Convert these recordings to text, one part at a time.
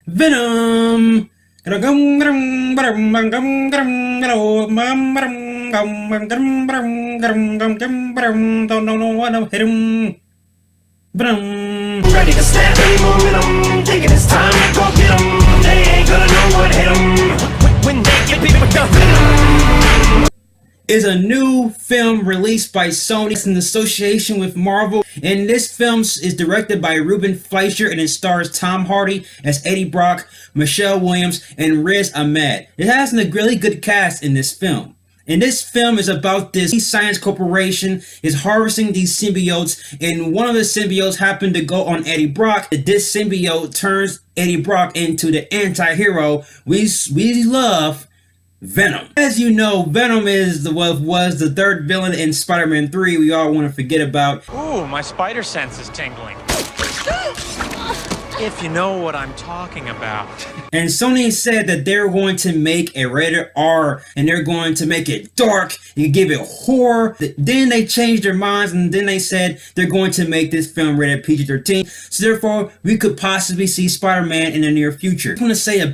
Venom. Don't know what I'm hitting. Venom. Ready to snap any momentum, thinking it's time to go get 'em. They ain't gonna know what hit 'em when they get beat with the venom. Is a new film released by Sony in association with Marvel, and this film is directed by Ruben Fleischer, and it stars Tom Hardy as Eddie Brock, Michelle Williams, and Riz Ahmed. It has a really good cast in this film. And this film is about this science corporation is harvesting these symbiotes, and one of the symbiotes happened to go on Eddie Brock. This symbiote turns Eddie Brock into the anti-hero we love, Venom. As you know, Venom was the third villain in Spider-Man 3 we all want to forget about. Ooh, my spider sense is tingling. If you know what I'm talking about. And Sony said that they're going to make a rated R, and they're going to make it dark and give it horror. Then they changed their minds, and then they said they're going to make this film rated PG-13. So therefore, we could possibly see Spider-Man in the near future. I want to say one of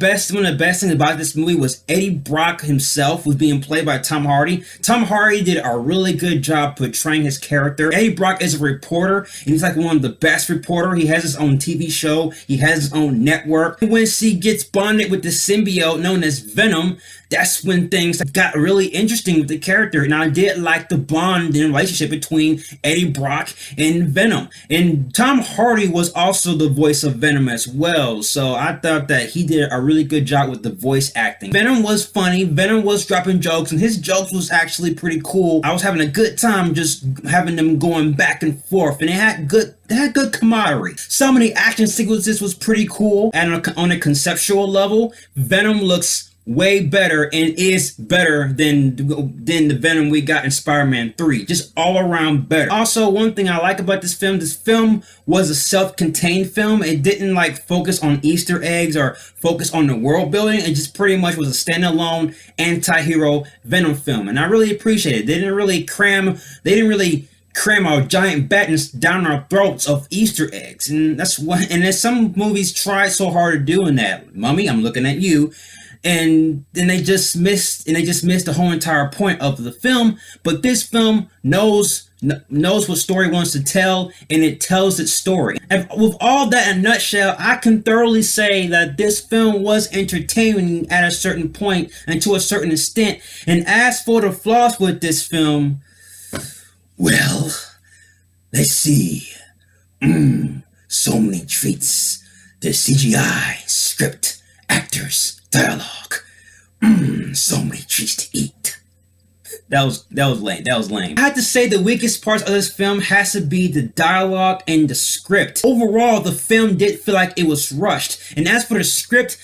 the best things about this movie was Eddie Brock himself was being played by Tom Hardy. Tom Hardy did a really good job portraying his character. Eddie Brock is a reporter, and he's like one of the best reporters. He has his own TV show. He has his own network. When he gets bonded with the symbiote known as Venom, that's when things got really interesting with the character. And I did like the bond and relationship between Eddie Brock and Venom. And Tom Hardy was also the voice of Venom as well. So I thought that he did a really good job with the voice acting. Venom was funny. Venom was dropping jokes, and his jokes was actually pretty cool. I was having a good time just having them going back and forth, and it had good camaraderie. Some of the action sequences was pretty cool, and on a conceptual level, Venom looks way better and is better than the Venom we got in Spider-Man 3. Just all around better. Also, one thing I like about this film was a self-contained film. It didn't like focus on Easter eggs or focus on the world building. It just pretty much was a standalone anti-hero Venom film, and I really appreciate it. They didn't really cram our giant battens down our throats of Easter eggs, and that's what. And as some movies try so hard to do in that, Mummy, I'm looking at you. And then they just missed the whole entire point of the film. But this film knows what story wants to tell, and it tells its story. And with all that in a nutshell, I can thoroughly say that this film was entertaining at a certain point and to a certain extent. And as for the flaws with this film, well, let's see. So many treats. The CGI, script, actors, dialogue. So many treats to eat. That was lame. I have to say the weakest parts of this film has to be the dialogue and the script. Overall, the film did feel like it was rushed. And as for the script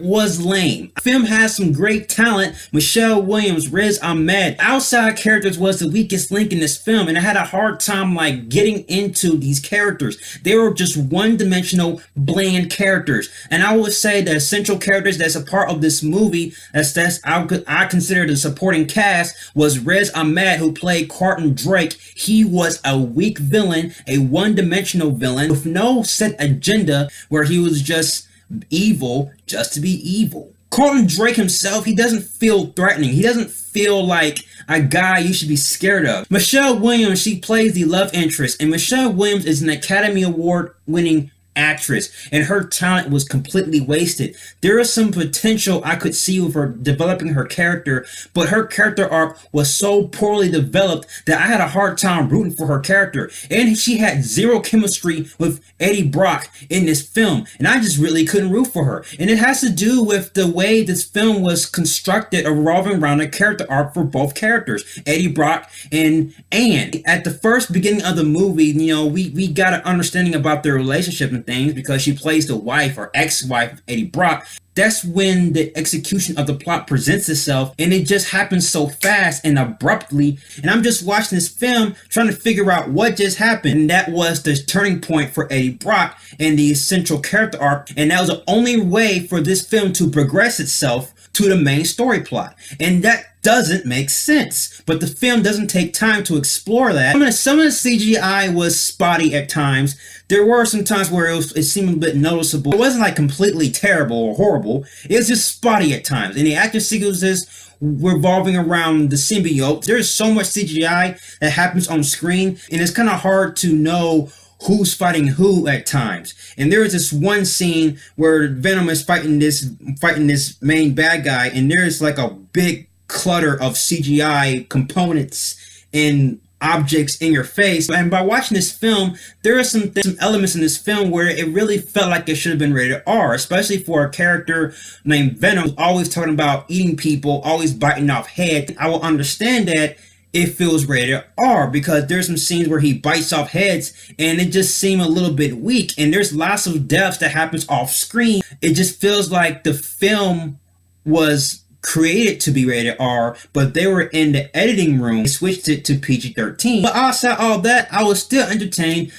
was lame. The film has some great talent. Michelle Williams, Riz Ahmed. Outside characters was the weakest link in this film, and I had a hard time like getting into these characters. They were just one-dimensional, bland characters. And I would say the essential characters that's a part of this movie, I consider the supporting cast, was Riz Ahmed, who played Carlton Drake. He was a weak villain, a one-dimensional villain with no set agenda, where he was just evil just to be evil. Carlton Drake himself, he doesn't feel threatening. He doesn't feel like a guy you should be scared of. Michelle Williams, she plays the love interest, and Michelle Williams is an Academy Award winning actress, and her talent was completely wasted. There is some potential I could see with her developing her character, but her character arc was so poorly developed that I had a hard time rooting for her character, and she had zero chemistry with Eddie Brock in this film, and I just really couldn't root for her. And it has to do with the way this film was constructed, revolving around a character arc for both characters, Eddie Brock and Anne. At the first beginning of the movie, you know, we got an understanding about their relationship and things because she plays the wife or ex-wife of Eddie Brock. That's when the execution of the plot presents itself, and it just happens so fast and abruptly, and I'm just watching this film trying to figure out what just happened. And that was the turning point for Eddie Brock and the essential character arc, and that was the only way for this film to progress itself to the main story plot. And that doesn't make sense. But the film doesn't take time to explore that. Some of the CGI was spotty at times. There were some times where it seemed a bit noticeable. It wasn't like completely terrible or horrible. It was just spotty at times. And the action sequences revolving around the symbiote. There's so much CGI that happens on screen, and it's kind of hard to know who's fighting who at times. And there is this one scene where Venom is fighting this main bad guy, and there's like a big clutter of CGI components and objects in your face. And by watching this film, there are some elements in this film where it really felt like it should have been rated R, especially for a character named Venom, always talking about eating people, always biting off heads. I will understand that it feels rated R, because there's some scenes where he bites off heads and it just seemed a little bit weak, and there's lots of deaths that happens off screen. It just feels like the film was created to be rated R, but they were in the editing room. They switched it to PG-13. But outside all that, I was still entertained.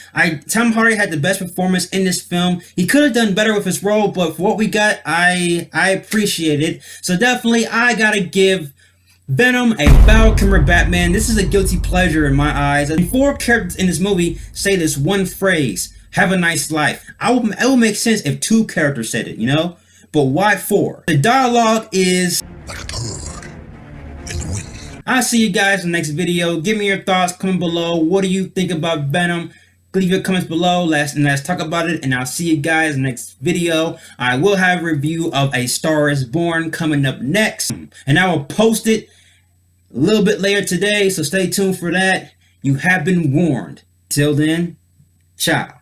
Tom Hardy had the best performance in this film. He could have done better with his role, but for what we got, I appreciate it. So definitely, I gotta give Venom a Val Kilmer Batman. This is a guilty pleasure in my eyes. And 4 characters in this movie say this one phrase: "Have a nice life." It will make sense if 2 characters said it, you know? But why 4? The dialogue is like a bird in the wind. I'll see you guys in the next video. Give me your thoughts, comment below. What do you think about Venom? Leave your comments below. Let's talk about it, and I'll see you guys in the next video. I will have a review of A Star Is Born coming up next, and I will post it a little bit later today, so stay tuned for that. You have been warned. Till then, ciao.